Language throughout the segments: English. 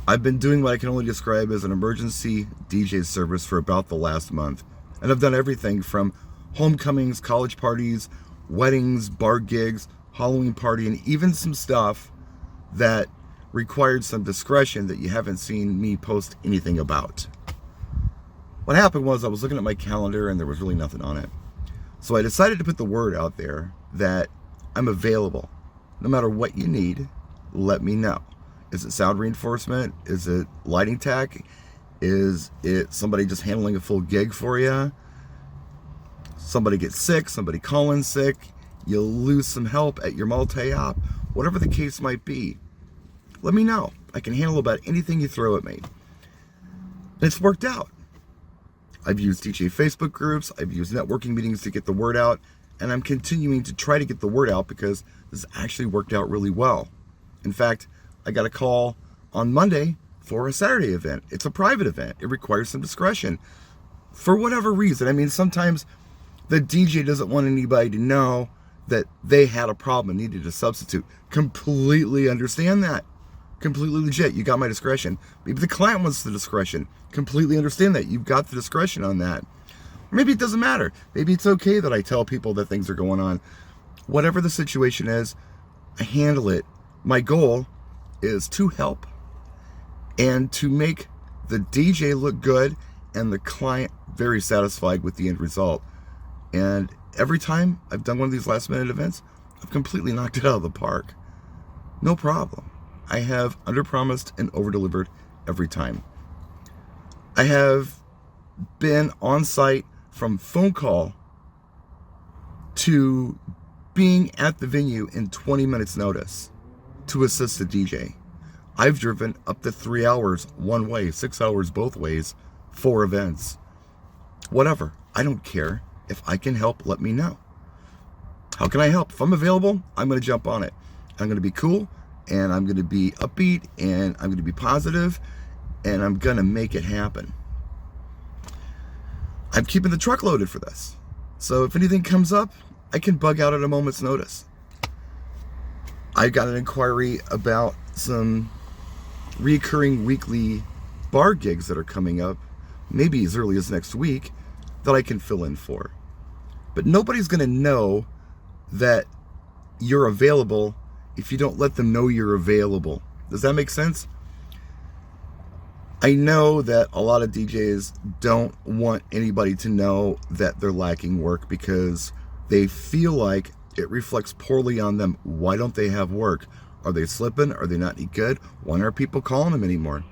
I've been doing what I can only describe as an emergency DJ service for about the last month. And I've done everything from homecomings, college parties, weddings, bar gigs, Halloween party, and even some stuff that required some discretion that you haven't seen me post anything about. What happened was I was looking at my calendar and there was really nothing on it. So I decided to put the word out there that I'm available. No matter what you need, let me know. Is it sound reinforcement? Is it lighting tech? Is it somebody just handling a full gig for you? Somebody gets sick, somebody calling sick, you lose some help at your multi-op, whatever the case might be. Let me know. I can handle about anything you throw at me. And it's worked out. I've used DJ Facebook groups, I've used networking meetings to get the word out, and I'm continuing to try to get the word out because this actually worked out really well. In fact, I got a call on Monday for a Saturday event. It's a private event. It requires some discretion for whatever reason. I mean, sometimes the DJ doesn't want anybody to know that they had a problem and needed a substitute. Completely understand that. Completely legit. You got my discretion. Maybe the client wants the discretion. Completely understand that. You've got the discretion on that. Or maybe it doesn't matter. Maybe it's okay that I tell people that things are going on. Whatever the situation is, I handle it. My goal is to help and to make the DJ look good and the client very satisfied with the end result. And every time I've done one of these last minute events, I've completely knocked it out of the park. No problem. I have underpromised and over-delivered every time. I have been on site from phone call to being at the venue in 20 minutes notice to assist the DJ. I've driven up to 3 hours one way, 6 hours both ways, 4 events. Whatever. I don't care. If I can help, let me know. How can I help? If I'm available, I'm going to jump on it. I'm going to be cool, and I'm going to be upbeat, and I'm going to be positive, and I'm going to make it happen. I'm keeping the truck loaded for this. So if anything comes up, I can bug out at a moment's notice. I got an inquiry about some recurring weekly bar gigs that are coming up, maybe as early as next week, that I can fill in for. But nobody's going to know that you're available if you don't let them know you're available. Does that make sense? I know that a lot of DJs don't want anybody to know that they're lacking work because they feel like it reflects poorly on them. Why don't they have work? Are they slipping? Are they not any good? Why aren't people calling them anymore?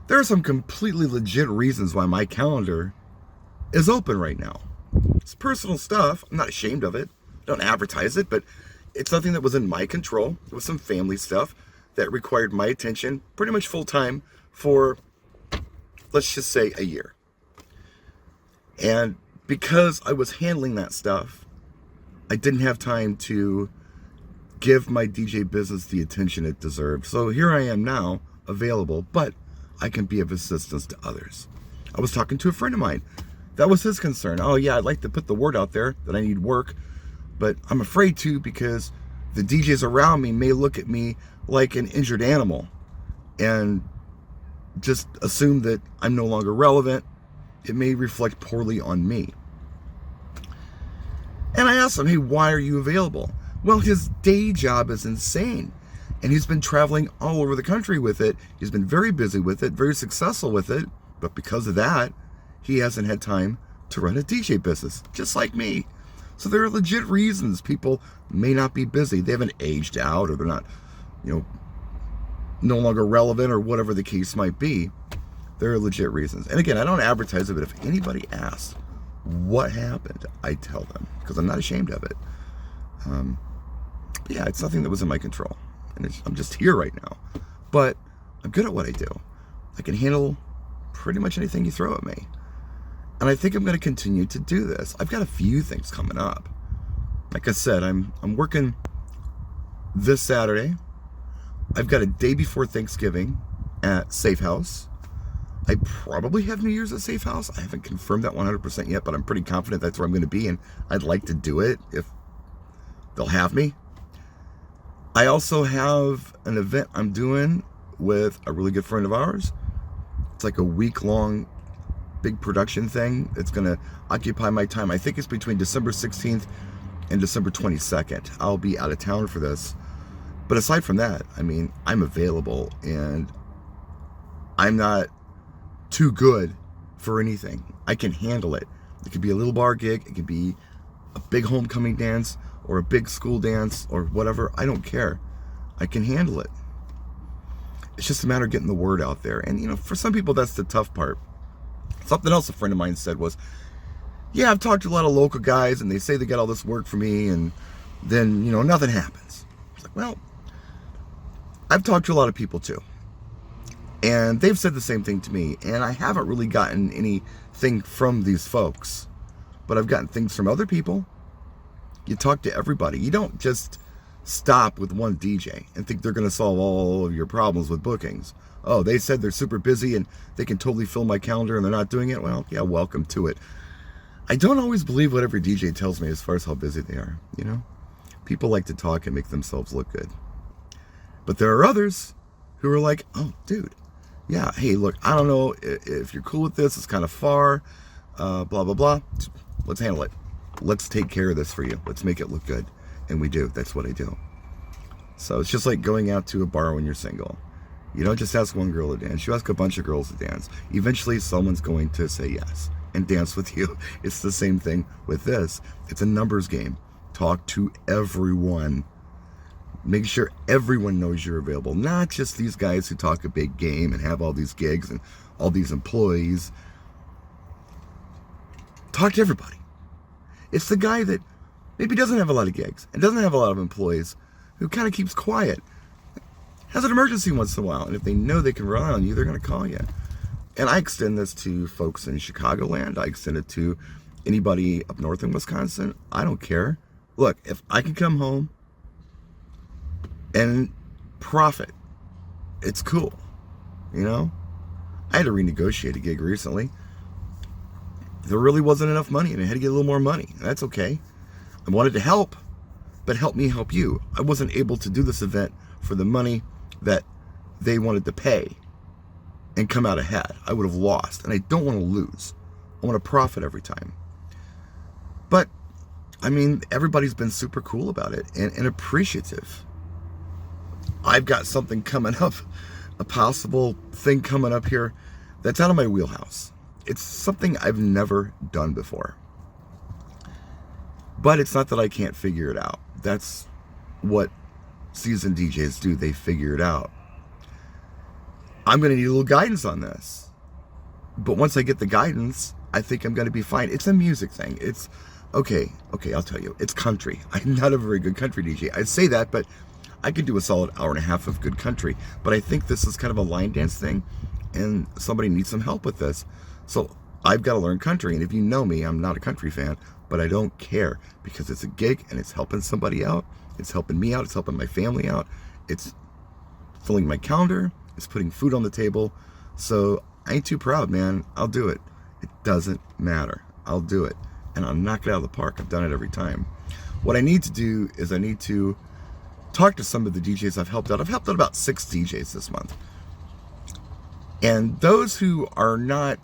There are some completely legit reasons why my calendar is open right now. It's personal stuff. I'm not ashamed of it. I don't advertise it, but it's something that was in my control. It was some family stuff that required my attention pretty much full time for, let's just say, a year. And because I was handling that stuff, I didn't have time to give my DJ business the attention it deserved. So here I am now, available, but I can be of assistance to others. I was talking to a friend of mine. That was his concern. Oh yeah, I'd like to put the word out there that I need work, but I'm afraid to because the DJs around me may look at me like an injured animal and just assume that I'm no longer relevant. It may reflect poorly on me. And I asked him, hey, why are you available? Well, his day job is insane. And he's been traveling all over the country with it. He's been very busy with it, very successful with it. But because of that, he hasn't had time to run a DJ business, just like me. So there are legit reasons people may not be busy. They haven't aged out or they're not, no longer relevant or whatever the case might be. There are legit reasons. And again, I don't advertise it, but if anybody asks what happened, I tell them because I'm not ashamed of it. But yeah, it's nothing that was in my control. And I'm just here right now. But I'm good at what I do. I can handle pretty much anything you throw at me. And I think I'm going to continue to do this. I've got a few things coming up. Like I said, I'm working this Saturday. I've got a day before Thanksgiving at Safe House. I probably have New Year's at Safe House. I haven't confirmed that 100% yet, but I'm pretty confident that's where I'm going to be, and I'd like to do it if they'll have me. I also have an event I'm doing with a really good friend of ours. It's like a week-long big production thing. It's going to occupy my time. I think it's between December 16th and December 22nd. I'll be out of town for this. But aside from that, I mean, I'm available, and I'm not too good for anything. I can handle it. It could be a little bar gig. It could be a big homecoming dance or a big school dance or whatever. I don't care. I can handle it. It's just a matter of getting the word out there. And, you know, for some people, that's the tough part. Something else a friend of mine said was, yeah, I've talked to a lot of local guys, and they say they got all this work for me, and then, you know, nothing happens. It's like, well, I've talked to a lot of people, too. And they've said the same thing to me, and I haven't really gotten anything from these folks. But I've gotten things from other people. You talk to everybody. You don't just stop with one DJ and think they're going to solve all of your problems with bookings. Oh, they said they're super busy and they can totally fill my calendar and they're not doing it. Well, yeah, welcome to it. I don't always believe what every DJ tells me as far as how busy they are, you know? People like to talk and make themselves look good. But there are others who are like, oh, dude, yeah, hey, look, I don't know if you're cool with this. It's kind of far, blah, blah, blah. Let's handle it. Let's take care of this for you. Let's make it look good. And we do. That's what I do. So it's just like going out to a bar when you're single. You don't just ask one girl to dance. You ask a bunch of girls to dance. Eventually, someone's going to say yes and dance with you. It's the same thing with this. It's a numbers game. Talk to everyone. Make sure everyone knows you're available. Not just these guys who talk a big game and have all these gigs and all these employees. Talk to everybody. It's the guy that maybe doesn't have a lot of gigs and doesn't have a lot of employees, who kind of keeps quiet, has an emergency once in a while, and if they know they can rely on you, they're going to call you. And I extend this to folks in Chicagoland. I extend it to anybody up north in Wisconsin. I don't care. Look, if I can come home and profit, it's cool. You know? I had to renegotiate a gig recently. There really wasn't enough money, and I had to get a little more money. That's okay. I wanted to help, but help me help you. I wasn't able to do this event for the money that they wanted to pay and come out ahead. I would have lost, and I don't want to lose. I want to profit every time. But, I mean, everybody's been super cool about it and appreciative. I've got something coming up, a possible thing coming up here that's out of my wheelhouse. It's something I've never done before. But it's not that I can't figure it out. That's what seasoned DJs do. They figure it out. I'm going to need a little guidance on this. But once I get the guidance, I think I'm going to be fine. It's a music thing. It's, okay, I'll tell you. It's country. I'm not a very good country DJ. I say that, but I could do a solid hour and a half of good country. But I think this is kind of a line dance thing, and somebody needs some help with this. So I've got to learn country. And if you know me, I'm not a country fan, but I don't care, because it's a gig and it's helping somebody out. It's helping me out. It's helping my family out. It's filling my calendar. It's putting food on the table. So I ain't too proud, man. I'll do it. It doesn't matter. I'll do it. And I'll knock it out of the park. I've done it every time. What I need to do is I need to talk to some of the DJs I've helped out. I've helped out about 6 DJs this month. And those who are not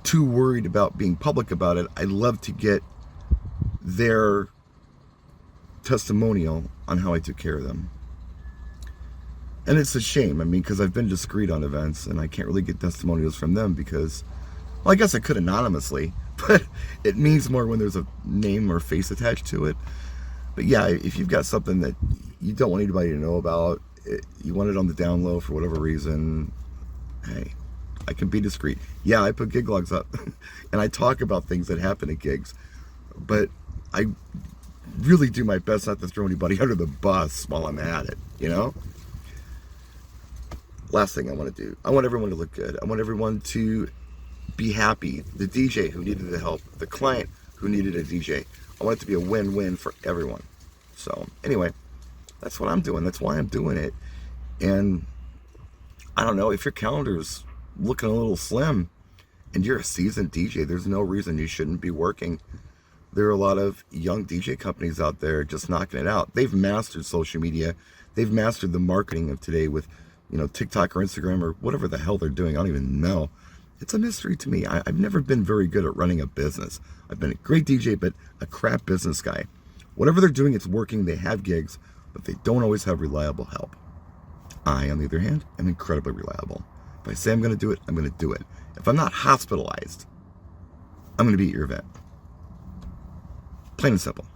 too worried about being public about it, I'd love to get their testimonial on how I took care of them. And it's a shame, I mean, because I've been discreet on events and I can't really get testimonials from them because, well, I guess I could anonymously, but it means more when there's a name or face attached to it. But yeah, if you've got something that you don't want anybody to know about, you want it on the down low for whatever reason, hey, I can be discreet. Yeah, I put gig logs up and I talk about things that happen at gigs, but I really do my best not to throw anybody under the bus while I'm at it, you know? Last thing I want to do, I want everyone to look good. I want everyone to be happy. The DJ who needed the help, the client who needed a DJ. I want it to be a win-win for everyone. So anyway, that's what I'm doing. That's why I'm doing it. And I don't know, if your calendar's looking a little slim and you're a seasoned DJ, there's no reason you shouldn't be working. There are a lot of young DJ companies out there just knocking it out. They've mastered social media. they've mastered the marketing of today with, TikTok or Instagram or whatever the hell they're doing. I don't even know. It's a mystery to me. I've never been very good at running a business. I've been a great DJ, but a crap business guy. Whatever they're doing, it's working. They have gigs, but they don't always have reliable help. I, on the other hand, am incredibly reliable. If I say I'm going to do it, I'm going to do it. If I'm not hospitalized, I'm going to be at your event. Plain and simple.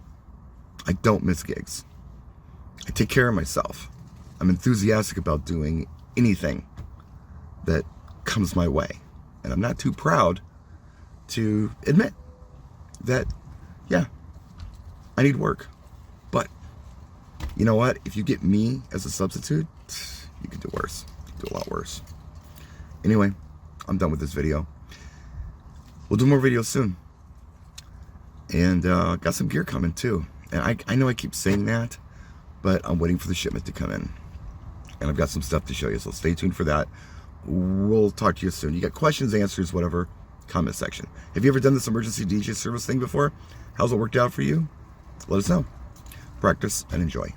I don't miss gigs. I take care of myself. I'm enthusiastic about doing anything that comes my way. And I'm not too proud to admit that, yeah, I need work. But you know what? If you get me as a substitute, you can do worse. You can do a lot worse. Anyway, I'm done with this video. We'll do more videos soon. And got some gear coming too. And I know I keep saying that, but I'm waiting for the shipment to come in. And I've got some stuff to show you, so stay tuned for that. We'll talk to you soon. You got questions, answers, whatever, comment section. Have you ever done this emergency DJ service thing before? How's it worked out for you? Let us know. Practice and enjoy.